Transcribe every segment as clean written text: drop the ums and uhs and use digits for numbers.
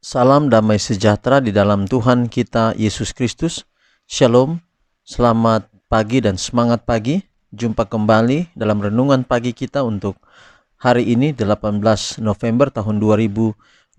Salam damai sejahtera di dalam Tuhan kita Yesus Kristus. Shalom, selamat pagi dan semangat pagi. Jumpa kembali dalam renungan pagi kita untuk hari ini 18 November tahun 2021.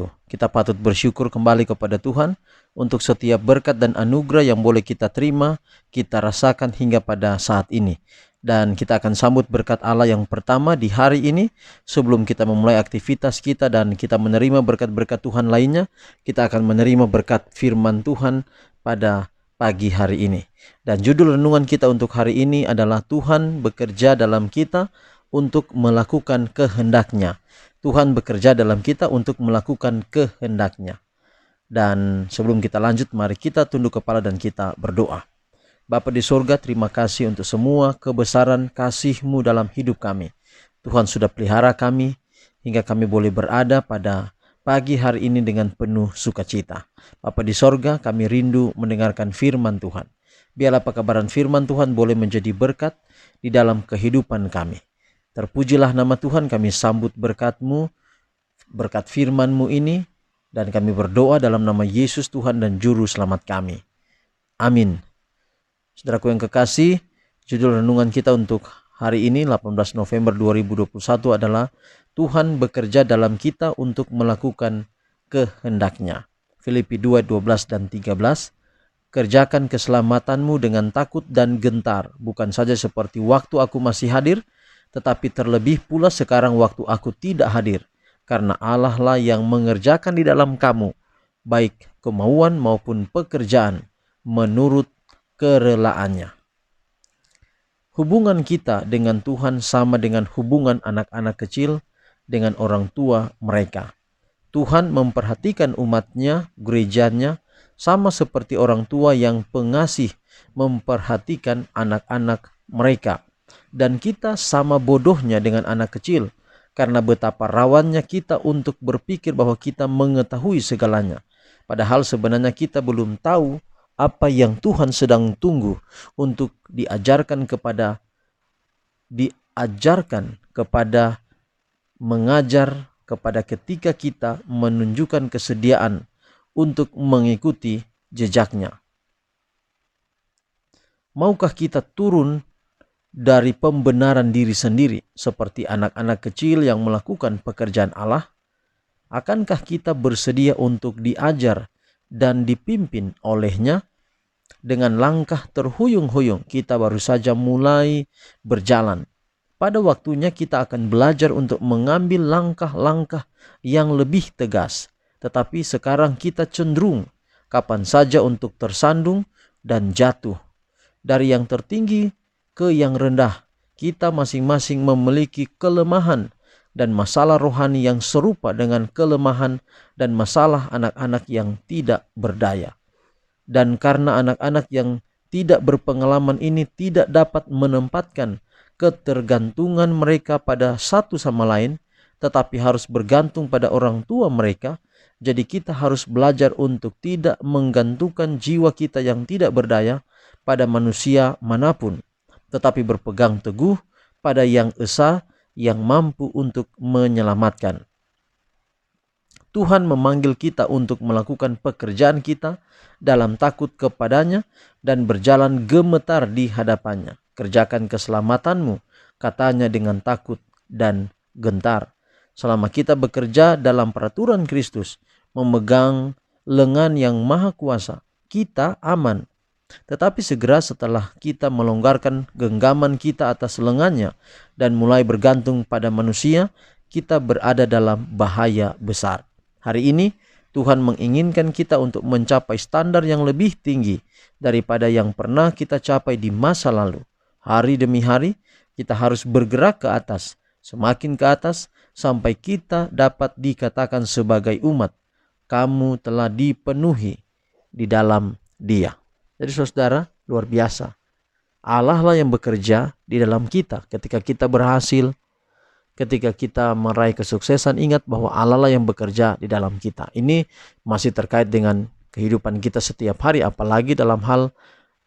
Kita patut bersyukur kembali kepada Tuhan untuk setiap berkat dan anugerah yang boleh kita terima, kita rasakan hingga pada saat ini. Dan kita akan sambut berkat Allah yang pertama di hari ini. Sebelum kita memulai aktivitas kita dan kita menerima berkat-berkat Tuhan lainnya, kita akan menerima berkat firman Tuhan pada pagi hari ini. Dan judul renungan kita untuk hari ini adalah Tuhan bekerja dalam kita untuk melakukan kehendak-Nya. Tuhan bekerja dalam kita untuk melakukan kehendak-Nya. Dan sebelum kita lanjut, mari kita tunduk kepala dan kita berdoa. Bapa di sorga, terima kasih untuk semua kebesaran kasih-Mu dalam hidup kami. Tuhan sudah pelihara kami hingga kami boleh berada pada pagi hari ini dengan penuh sukacita. Bapa di sorga, kami rindu mendengarkan firman Tuhan. Biarlah pekabaran firman Tuhan boleh menjadi berkat di dalam kehidupan kami. Terpujilah nama Tuhan, kami sambut berkat-Mu, berkat firman-Mu ini, dan kami berdoa dalam nama Yesus Tuhan dan Juru Selamat kami. Amin. Saudaraku yang kekasih, judul renungan kita untuk hari ini 18 November 2021 adalah Tuhan bekerja dalam kita untuk melakukan kehendak-Nya. Filipi 2:12 dan 13. Kerjakan keselamatanmu dengan takut dan gentar, bukan saja seperti waktu aku masih hadir, tetapi terlebih pula sekarang waktu aku tidak hadir, karena Allah lah yang mengerjakan di dalam kamu, baik kemauan maupun pekerjaan, menurut kerelaannya. Hubungan kita dengan Tuhan sama dengan hubungan anak-anak kecil dengan orang tua mereka. Tuhan memperhatikan umat-Nya, gerejanya, sama seperti orang tua yang pengasih memperhatikan anak-anak mereka. Dan kita sama bodohnya dengan anak kecil, karena betapa rawannya kita untuk berpikir bahwa kita mengetahui segalanya. Padahal sebenarnya kita belum tahu apa yang Tuhan sedang tunggu untuk diajarkan kepada mengajar kepada ketika kita menunjukkan kesediaan untuk mengikuti jejak-Nya. Maukah kita turun dari pembenaran diri sendiri seperti anak-anak kecil yang melakukan pekerjaan Allah? Akankah kita bersedia untuk diajar dan dipimpin oleh-Nya? Dengan langkah terhuyung-huyung kita baru saja mulai berjalan. Pada waktunya kita akan belajar untuk mengambil langkah-langkah yang lebih tegas. Tetapi sekarang kita cenderung kapan saja untuk tersandung dan jatuh. Dari yang tertinggi ke yang rendah, kita masing-masing memiliki kelemahan dan masalah rohani yang serupa dengan kelemahan dan masalah anak-anak yang tidak berdaya. Dan karena anak-anak yang tidak berpengalaman ini tidak dapat menempatkan ketergantungan mereka pada satu sama lain, tetapi harus bergantung pada orang tua mereka, jadi kita harus belajar untuk tidak menggantungkan jiwa kita yang tidak berdaya pada manusia manapun, tetapi berpegang teguh pada Yang Esa yang mampu untuk menyelamatkan. Tuhan memanggil kita untuk melakukan pekerjaan kita dalam takut kepada-Nya dan berjalan gemetar di hadapan-Nya. Kerjakan keselamatanmu, katanya, dengan takut dan gentar. Selama kita bekerja dalam peraturan Kristus, memegang lengan yang maha kuasa, kita aman. Tetapi segera setelah kita melonggarkan genggaman kita atas lengannya dan mulai bergantung pada manusia, kita berada dalam bahaya besar. Hari ini Tuhan menginginkan kita untuk mencapai standar yang lebih tinggi daripada yang pernah kita capai di masa lalu. Hari demi hari kita harus bergerak ke atas, semakin ke atas, sampai kita dapat dikatakan sebagai umat, kamu telah dipenuhi di dalam Dia. Jadi saudara, luar biasa. Allah lah yang bekerja di dalam kita. Ketika kita berhasil, ketika kita meraih kesuksesan, ingat bahwa Allah lah yang bekerja di dalam kita. Ini masih terkait dengan kehidupan kita setiap hari, apalagi dalam hal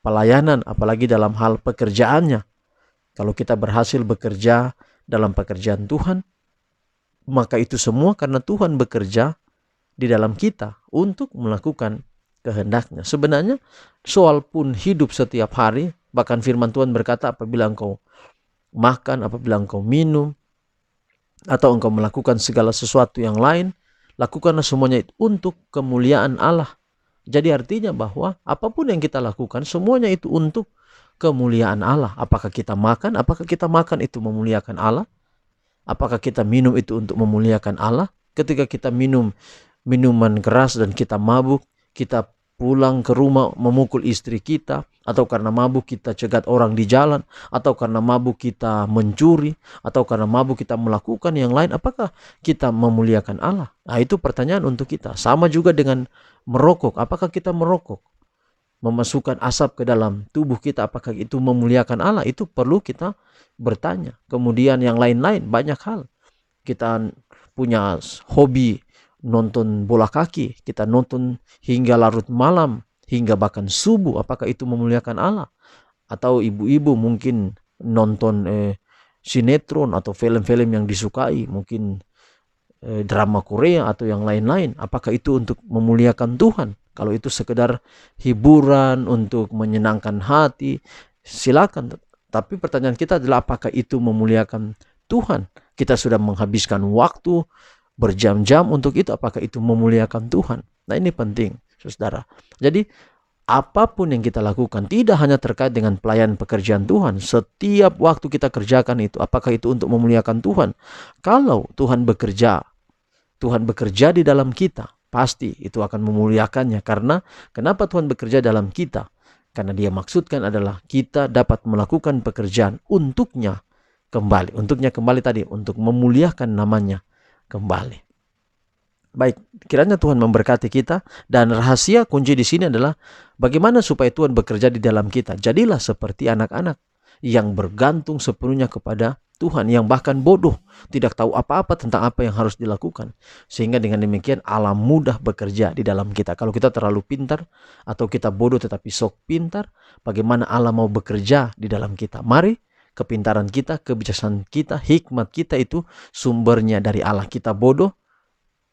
pelayanan, apalagi dalam hal pekerjaannya. Kalau kita berhasil bekerja dalam pekerjaan Tuhan, maka itu semua karena Tuhan bekerja di dalam kita untuk melakukan kehendaknya. Sebenarnya soal pun hidup setiap hari, bahkan firman Tuhan berkata apabila engkau makan, apabila engkau minum, atau engkau melakukan segala sesuatu yang lain, lakukanlah semuanya itu untuk kemuliaan Allah. Jadi artinya bahwa apapun yang kita lakukan, semuanya itu untuk kemuliaan Allah. Apakah kita makan? Apakah kita makan itu memuliakan Allah? Apakah kita minum itu untuk memuliakan Allah? Ketika kita minum minuman keras dan kita mabuk, kita pulang ke rumah memukul istri kita, atau karena mabuk kita cegat orang di jalan, atau karena mabuk kita mencuri, atau karena mabuk kita melakukan yang lain, apakah kita memuliakan Allah? Nah, itu pertanyaan untuk kita. Sama juga dengan merokok. Apakah kita merokok, memasukkan asap ke dalam tubuh kita, apakah itu memuliakan Allah? Itu perlu kita bertanya. Kemudian yang lain-lain, banyak hal. Kita punya hobi nonton bola kaki, kita nonton hingga larut malam, hingga bahkan subuh, apakah itu memuliakan Allah? Atau ibu-ibu mungkin nonton sinetron atau film-film yang disukai, mungkin drama Korea atau yang lain-lain, apakah itu untuk memuliakan Tuhan? Kalau itu sekedar hiburan untuk menyenangkan hati, silakan. Tapi pertanyaan kita adalah apakah itu memuliakan Tuhan? Kita sudah menghabiskan waktu berjam-jam untuk itu, apakah itu memuliakan Tuhan? Nah, ini penting, saudara. Jadi apapun yang kita lakukan tidak hanya terkait dengan pelayanan pekerjaan Tuhan. Setiap waktu kita kerjakan itu, apakah itu untuk memuliakan Tuhan? Kalau Tuhan bekerja di dalam kita, pasti itu akan memuliakannya. Karena kenapa Tuhan bekerja dalam kita? Karena Dia maksudkan adalah kita dapat melakukan pekerjaan untuknya kembali. Untuknya kembali tadi, untuk memuliakan namanya kembali. Baik, kiranya Tuhan memberkati kita, dan rahasia kunci di sini adalah bagaimana supaya Tuhan bekerja di dalam kita. Jadilah seperti anak-anak yang bergantung sepenuhnya kepada Tuhan, yang bahkan bodoh, tidak tahu apa-apa tentang apa yang harus dilakukan. Sehingga dengan demikian Allah mudah bekerja di dalam kita. Kalau kita terlalu pintar atau kita bodoh tetapi sok pintar, bagaimana Allah mau bekerja di dalam kita? Mari, kepintaran kita, kebijaksanaan kita, hikmat kita itu sumbernya dari Allah. Kita bodoh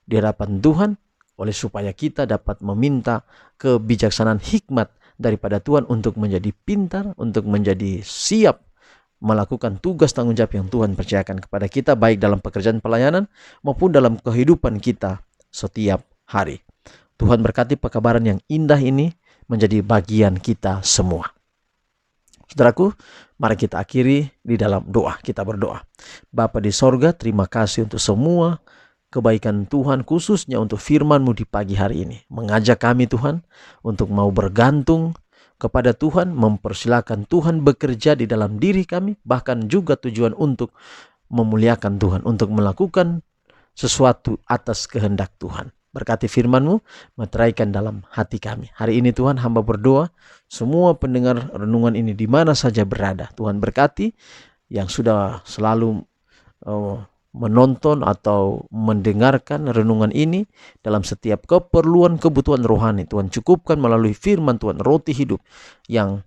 di hadapan Tuhan oleh supaya kita dapat meminta kebijaksanaan, hikmat daripada Tuhan untuk menjadi pintar, untuk menjadi siap melakukan tugas tanggung jawab yang Tuhan percayakan kepada kita, baik dalam pekerjaan pelayanan maupun dalam kehidupan kita setiap hari. Tuhan berkati pekabaran yang indah ini menjadi bagian kita semua. Saudaraku, mari kita akhiri di dalam doa. Kita berdoa. Bapa di sorga, terima kasih untuk semua kebaikan Tuhan, khususnya untuk firman-Mu di pagi hari ini. Mengajak kami Tuhan untuk mau bergantung kepada Tuhan, mempersilakan Tuhan bekerja di dalam diri kami, bahkan juga tujuan untuk memuliakan Tuhan, untuk melakukan sesuatu atas kehendak Tuhan. Berkati firman-Mu, meteraikan dalam hati kami. Hari ini Tuhan, hamba berdoa, semua pendengar renungan ini di mana saja berada, Tuhan berkati yang sudah selalu menonton atau mendengarkan renungan ini dalam setiap keperluan kebutuhan rohani. Tuhan cukupkan melalui firman Tuhan, roti hidup yang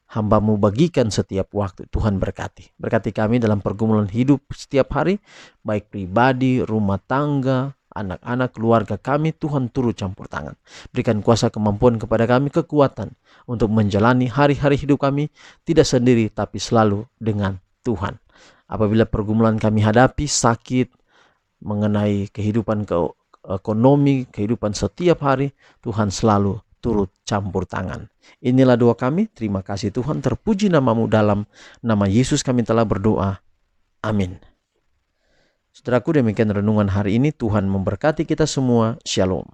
hamba-Mu bagikan setiap waktu. Tuhan berkati. Berkati kami dalam pergumulan hidup setiap hari, baik pribadi, rumah tangga, anak-anak, keluarga kami. Tuhan turut campur tangan. Berikan kuasa kemampuan kepada kami, kekuatan untuk menjalani hari-hari hidup kami, tidak sendiri tapi selalu dengan Tuhan. Apabila pergumulan kami hadapi, sakit, mengenai kehidupan ekonomi, kehidupan setiap hari, Tuhan selalu turut campur tangan. Inilah doa kami. Terima kasih Tuhan. Terpuji nama-Mu, dalam nama Yesus kami telah berdoa. Amin. Saudaraku, demikian renungan hari ini. Tuhan memberkati kita semua. Shalom.